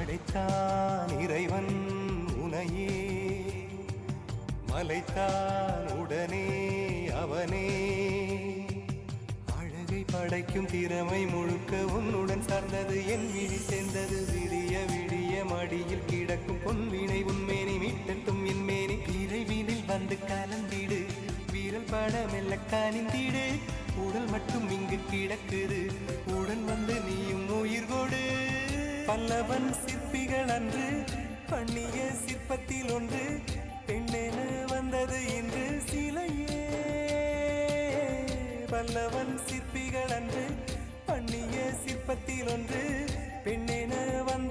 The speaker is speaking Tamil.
படைத்தான் இறைவன் உனையே, மலைத்தான் உடனே அவனே. அழகை படைக்கும் திறமை முழுக்க உன்னுடன் சார்ந்தது, என் விழி சேர்ந்தது. விடிய விடிய மடியில் கிடக்கும் பொன்வினை உன்மேனி மீட்டட்டும் என் மேனி. விரைவினில் வந்து கலந்திடு, வீரல் பட மெல்ல காணிந்திடு. உடல் மட்டும் இங்கு கிடக்குது, உடன் வந்து நீயும் உயிர் கொடு. பல்லவன் சிற்பிகள் அன்று பண்ணிய சிற்பத்தில் ஒன்று, பெண்ணென வந்தது இன்று சிலையே. பல்லவன் சிற்பிகள் அன்று பண்ணிய சிற்பத்தில் ஒன்று, பெண்ணென வந்த